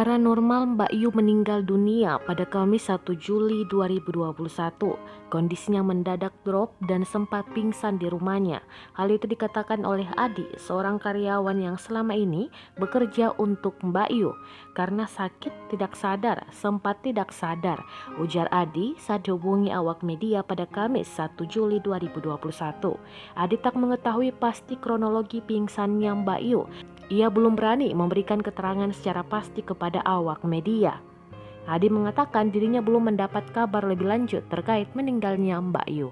Paranormal Mbak Yu meninggal dunia pada Kamis 1 Juli 2021. Kondisinya mendadak drop dan sempat pingsan di rumahnya. Hal itu dikatakan oleh Adi, seorang karyawan yang selama ini bekerja untuk Mbak Yu. Karena sakit sempat tidak sadar, ujar Adi saat dihubungi awak media pada Kamis 1 Juli 2021. Adi tak mengetahui pasti kronologi pingsannya Mbak Yu. Ia belum berani memberikan keterangan secara pasti kepada awak media. Adi mengatakan dirinya belum mendapat kabar lebih lanjut terkait meninggalnya Mbak Yu.